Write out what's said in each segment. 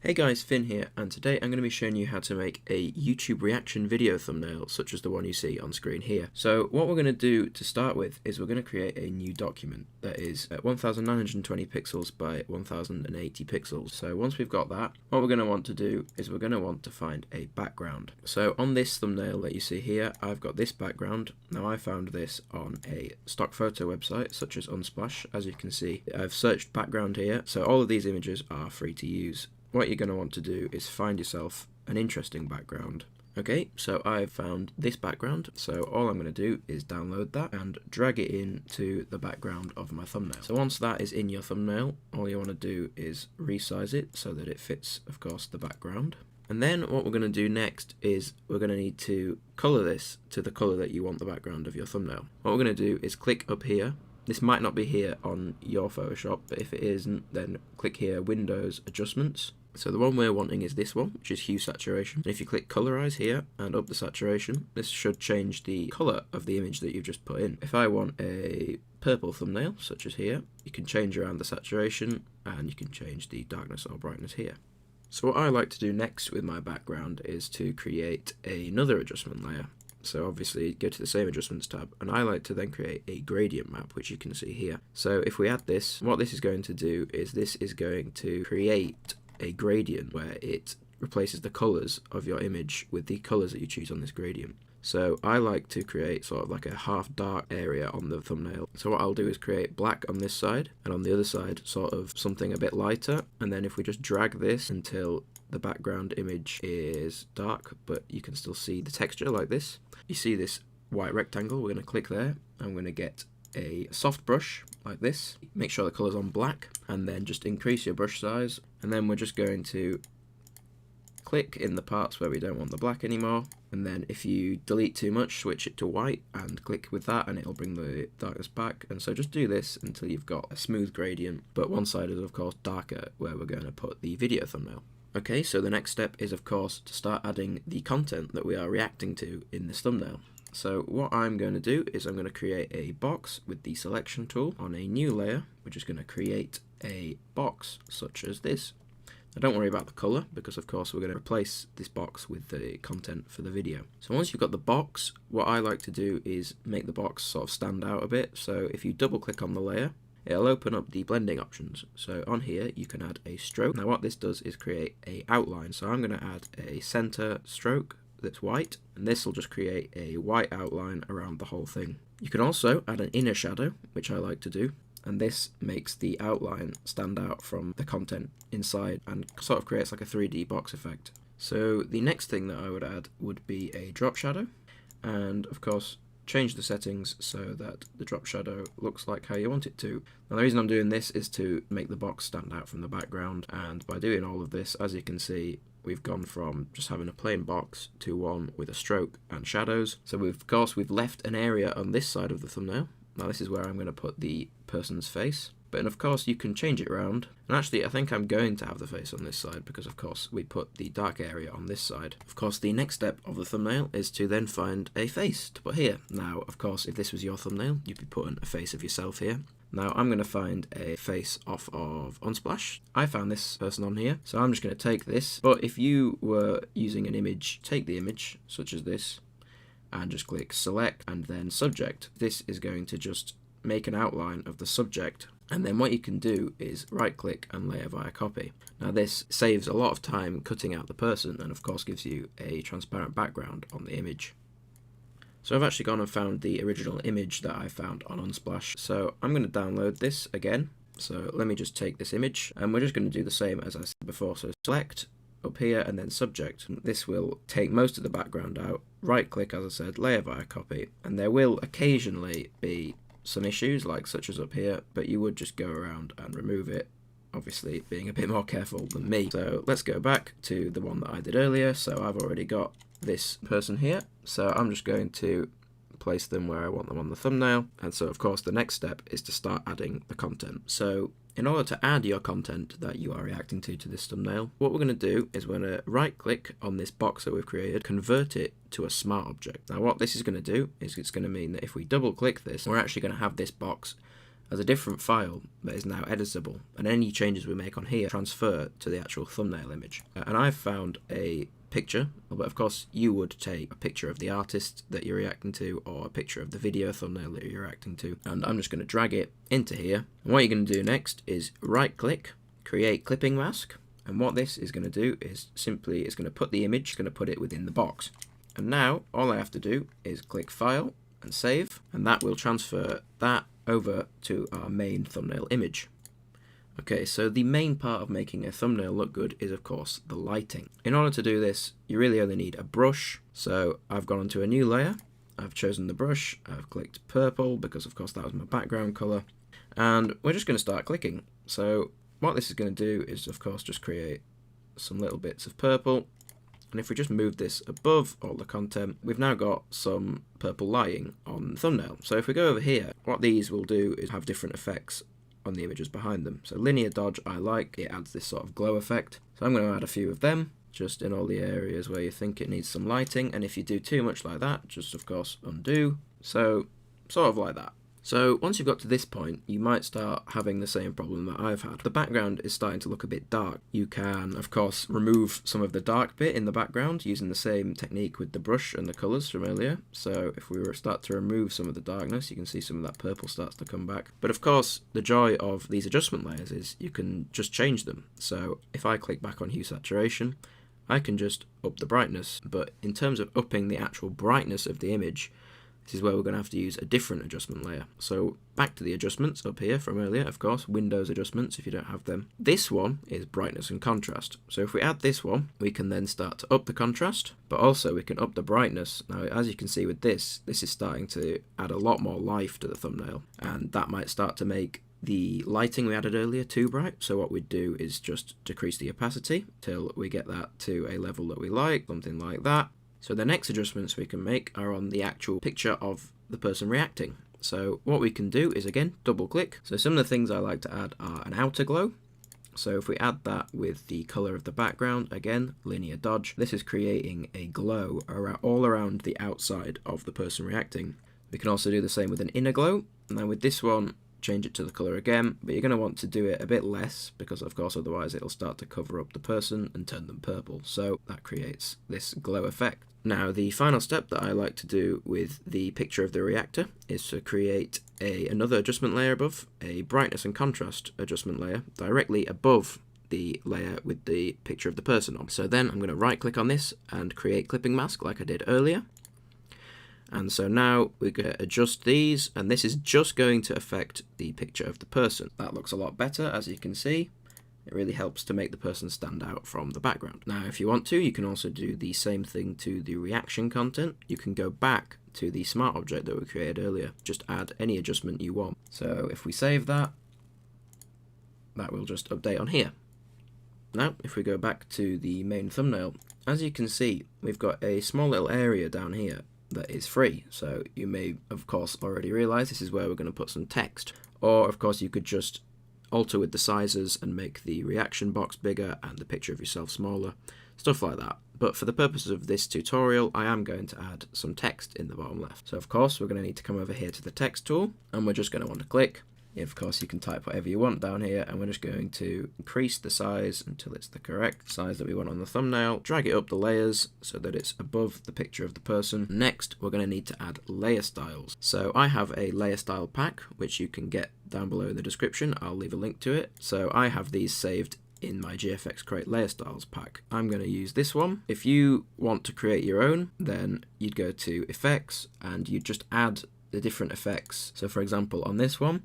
Hey guys, Finn here, and today I'm going to be showing you how to make a YouTube reaction video thumbnail such as the one you see on screen here. So what we're going to do to start with is we're going to create a new document that is 1920 pixels by 1080 pixels. So once we've got that, what we're going to want to do is we're going to want to find a background. So on this thumbnail that you see here, I've got this background. Now I found this on a stock photo website such as Unsplash. As you can see, I've searched background here, so all of these images are free to use. What you're going to want to do is find yourself an interesting background. Okay, so I've found this background, so all I'm going to do is download that and drag it into the background of my thumbnail. So once that is in your thumbnail, all you want to do is resize it so that it fits, of course, the background. And then what we're going to do next is we're going to need to color this to the color that you want the background of your thumbnail. What we're going to do is click up here. This might not be here on your Photoshop, but if it isn't, then click here, Windows, Adjustments. So the one we're wanting is this one, which is hue saturation. And if you click colorize here and up the saturation, this should change the color of the image that you've just put in. If I want a purple thumbnail, such as here, you can change around the saturation and you can change the darkness or brightness here. So what I like to do next with my background is to create another adjustment layer. So obviously go to the same adjustments tab, and I like to then create a gradient map, which you can see here. So if we add this, what this is going to do is this is going to create a gradient where it replaces the colors of your image with the colors that you choose on this gradient. So I like to create sort of like a half dark area on the thumbnail. So what I'll do is create black on this side, and on the other side sort of something a bit lighter. And then if we just drag this until the background image is dark, but you can still see the texture like this. You see this white rectangle, we're going to click there. I'm going to get a soft brush like this, make sure the color's on black, and then just increase your brush size, and then we're just going to click in the parts where we don't want the black anymore, and then if you delete too much, switch it to white and click with that and it'll bring the darkness back. And so just do this until you've got a smooth gradient, but one side is of course darker where we're going to put the video thumbnail. Okay, so the next step is of course to start adding the content that we are reacting to in this thumbnail. So what I'm going to do is I'm going to create a box with the selection tool on a new layer. We're just going to create a box such as this. Now don't worry about the color, because of course we're going to replace this box with the content for the video. So once you've got the box, what I like to do is make the box sort of stand out a bit. So if you double click on the layer, it'll open up the blending options. So on here you can add a stroke. Now what this does is create a outline. So I'm going to add a center stroke that's white, and this will just create a white outline around the whole thing. You can also add an inner shadow, which I like to do, and this makes the outline stand out from the content inside and sort of creates like a 3D box effect. So the next thing that I would add would be a drop shadow, and of course change the settings so that the drop shadow looks like how you want it to. Now the reason I'm doing this is to make the box stand out from the background, and by doing all of this, as you can see, we've gone from just having a plain box to one with a stroke and shadows. So we've left an area on this side of the thumbnail. Now this is where I'm going to put the person's face. But of course you can change it around. And actually I think I'm going to have the face on this side because of course we put the dark area on this side. Of course the next step of the thumbnail is to then find a face to put here. Now of course if this was your thumbnail, you'd be putting a face of yourself here. Now I'm going to find a face off of Unsplash. I found this person on here, so I'm just going to take this. But if you were using an image, take the image, such as this, and just click select and then subject. This is going to just make an outline of the subject. And then what you can do is right click and layer via copy. Now this saves a lot of time cutting out the person and of course gives you a transparent background on the image. So I've actually gone and found the original image that I found on Unsplash. So I'm going to download this again. So let me just take this image and we're just going to do the same as I said before. So select up here and then subject. This will take most of the background out. Right click, as I said, layer via copy. And there will occasionally be some issues like such as up here, but you would just go around and remove it, obviously being a bit more careful than me. So let's go back to the one that I did earlier. So I've already got this person here, so I'm just going to place them where I want them on the thumbnail. And so of course the next step is to start adding the content. So in order to add your content that you are reacting to this thumbnail, what we're going to do is we're going to right click on this box that we've created, convert it to a smart object. Now what this is going to do is it's going to mean that if we double click this, we're actually going to have this box as a different file that is now editable, and any changes we make on here transfer to the actual thumbnail image. And I've found a picture, but of course you would take a picture of the artist that you're reacting to, or a picture of the video thumbnail that you're reacting to, and I'm just going to drag it into here. And what you're going to do next is right click, create clipping mask, and what this is going to do is simply it's going to put the image, it's going to put it within the box. And now all I have to do is click file and save, and that will transfer that over to our main thumbnail image. Okay, so the main part of making a thumbnail look good is of course the lighting. In order to do this, you really only need a brush. So I've gone onto a new layer, I've chosen the brush, I've clicked purple because of course that was my background color, and we're just going to start clicking. So what this is going to do is of course just create some little bits of purple, and if we just move this above all the content, we've now got some purple lighting on the thumbnail. So if we go over here, what these will do is have different effects on the images behind them. So linear dodge I like, it adds this sort of glow effect. So I'm going to add a few of them, just in all the areas where you think it needs some lighting, and if you do too much like that, just of course undo. So sort of like that. So once you've got to this point, you might start having the same problem that I've had. The background is starting to look a bit dark. You can, of course, remove some of the dark bit in the background using the same technique with the brush and the colours from earlier. So if we start to remove some of the darkness, you can see some of that purple starts to come back. But of course, the joy of these adjustment layers is you can just change them. So if I click back on hue saturation, I can just up the brightness. But in terms of upping the actual brightness of the image, this is where we're going to have to use a different adjustment layer. So back to the adjustments up here from earlier, of course, Windows adjustments if you don't have them. This one is brightness and contrast. So if we add this one, we can then start to up the contrast, but also we can up the brightness. Now, as you can see with this is starting to add a lot more life to the thumbnail, and that might start to make the lighting we added earlier too bright. So what we'd do is just decrease the opacity till we get that to a level that we like, something like that. So the next adjustments we can make are on the actual picture of the person reacting. So what we can do is again double click. So some of the things I like to add are an outer glow. So if we add that with the color of the background, again linear dodge, this is creating a glow all around the outside of the person reacting. We can also do the same with an inner glow. Now with this one, change it to the color again, but you're going to want to do it a bit less because of course otherwise it'll start to cover up the person and turn them purple. So that creates this glow effect. Now the final step that I like to do with the picture of the reactor is to create another adjustment layer above, a brightness and contrast adjustment layer directly above the layer with the picture of the person on. So then I'm going to right click on this and create clipping mask like I did earlier. And so now we're going to adjust these, and this is just going to affect the picture of the person. That looks a lot better, as you can see. It really helps to make the person stand out from the background. Now, if you want to, you can also do the same thing to the reaction content. You can go back to the smart object that we created earlier. Just add any adjustment you want. So if we save that, that will just update on here. Now, if we go back to the main thumbnail, as you can see, we've got a small little area down here that is free. So you may of course already realize this is where we're going to put some text, or of course you could just alter with the sizes and make the reaction box bigger and the picture of yourself smaller, stuff like that. But for the purposes of this tutorial, I am going to add some text in the bottom left. So of course we're going to need to come over here to the text tool, and we're just going to want to click. Of course you can type whatever you want down here, and we're just going to increase the size until it's the correct size that we want on the thumbnail, drag it up the layers so that it's above the picture of the person. Next we're going to need to add layer styles. So I have a layer style pack which you can get down below in the description. I'll leave a link to it. So I have these saved in my GFX Create Layer Styles pack. I'm going to use this one. If you want to create your own, then you'd go to Effects and you'd just add the different effects. So for example on this one,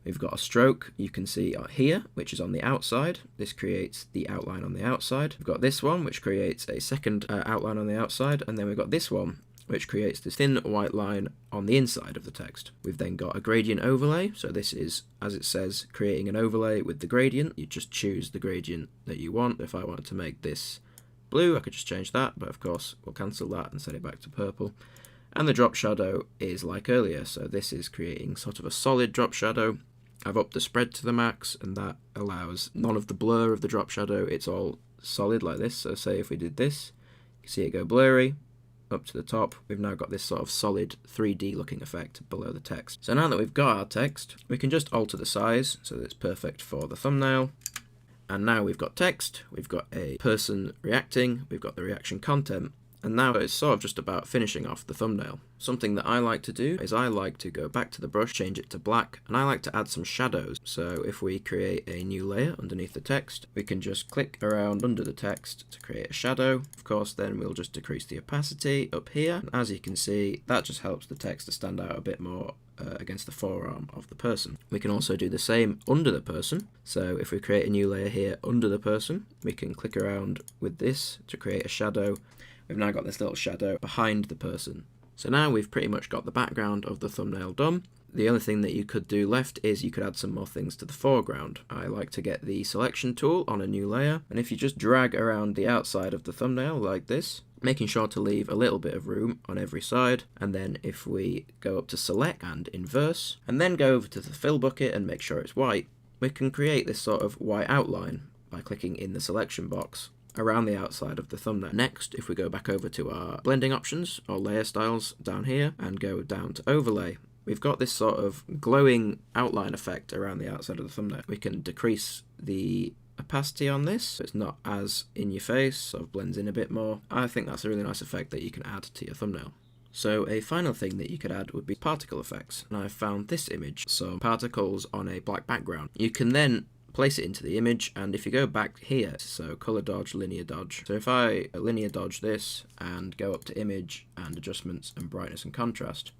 we've got a stroke, you can see here, which is on the outside. This creates the outline on the outside. We've got this one, which creates a second outline on the outside. And then we've got this one, which creates this thin white line on the inside of the text. We've then got a gradient overlay. So this is, as it says, creating an overlay with the gradient. You just choose the gradient that you want. If I wanted to make this blue, I could just change that. But of course, we'll cancel that and set it back to purple. And the drop shadow is like earlier. So this is creating sort of a solid drop shadow. I've upped the spread to the max, and that allows none of the blur of the drop shadow. It's all solid like this. So say if we did this, you can see it go blurry, up to the top, we've now got this sort of solid 3D looking effect below the text. So now that we've got our text, we can just alter the size so that it's perfect for the thumbnail. And now we've got text, we've got a person reacting, we've got the reaction content, and now it's sort of just about finishing off the thumbnail. Something that I like to do is I like to go back to the brush, change it to black, and I like to add some shadows. So if we create a new layer underneath the text, we can just click around under the text to create a shadow. Of course, then we'll just decrease the opacity up here. And as you can see, that just helps the text to stand out a bit more against the forearm of the person. We can also do the same under the person. So if we create a new layer here under the person, we can click around with this to create a shadow. We've now got this little shadow behind the person. So now we've pretty much got the background of the thumbnail done. The only thing that you could do left is you could add some more things to the foreground. I like to get the selection tool on a new layer, and if you just drag around the outside of the thumbnail like this, making sure to leave a little bit of room on every side, and then if we go up to select and inverse, and then go over to the fill bucket and make sure it's white, we can create this sort of white outline by clicking in the selection box around the outside of the thumbnail. Next, if we go back over to our blending options or layer styles down here and go down to overlay, we've got this sort of glowing outline effect around the outside of the thumbnail. We can decrease the opacity on this so it's not as in your face, sort of blends in a bit more. I think that's a really nice effect that you can add to your thumbnail. So a final thing that you could add would be particle effects, and I've found this image, some particles on a black background. You can then place it into the image, and if you go back here, so color dodge, linear dodge, so if I linear dodge this and go up to image and adjustments and brightness and contrast,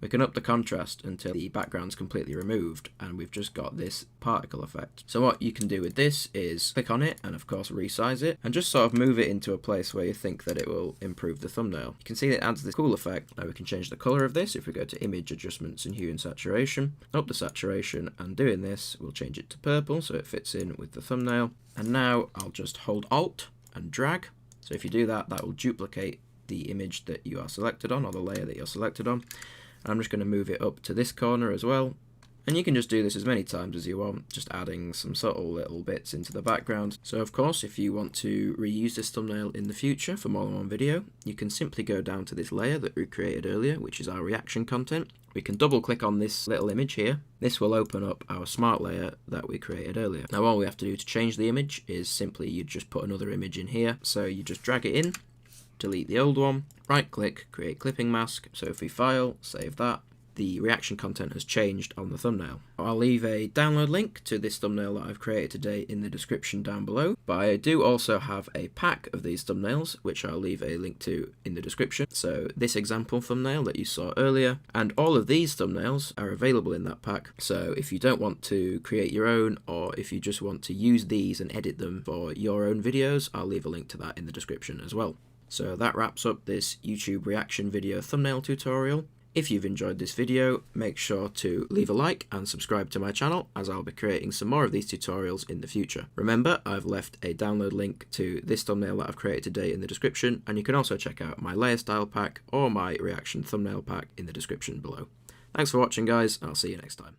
we can up the contrast until the background's completely removed and we've just got this particle effect. So what you can do with this is click on it and of course resize it and just sort of move it into a place where you think that it will improve the thumbnail. You can see that it adds this cool effect. Now we can change the color of this. If we go to image adjustments and hue and saturation, up the saturation, and doing this we'll change it to purple so it fits in with the thumbnail. And now I'll just hold Alt and drag. So if you do that, that will duplicate the image that you are selected on or the layer that you're selected on. I'm just going to move it up to this corner as well, and you can just do this as many times as you want, just adding some subtle little bits into the background. So of course, if you want to reuse this thumbnail in the future for more than one video, you can simply go down to this layer that we created earlier, which is our reaction content. We can double click on this little image here. This will open up our smart layer that we created earlier. Now all we have to do to change the image is simply you just put another image in here. So you just drag it in, delete the old one, right click, create clipping mask. So if we file, save that, the reaction content has changed on the thumbnail. I'll leave a download link to this thumbnail that I've created today in the description down below, but I do also have a pack of these thumbnails which I'll leave a link to in the description. So this example thumbnail that you saw earlier and all of these thumbnails are available in that pack. So if you don't want to create your own, or if you just want to use these and edit them for your own videos, I'll leave a link to that in the description as well. So that wraps up this YouTube reaction video thumbnail tutorial. If you've enjoyed this video, make sure to leave a like and subscribe to my channel, as I'll be creating some more of these tutorials in the future. Remember, I've left a download link to this thumbnail that I've created today in the description, and you can also check out my layer style pack or my reaction thumbnail pack in the description below. Thanks for watching guys, and I'll see you next time.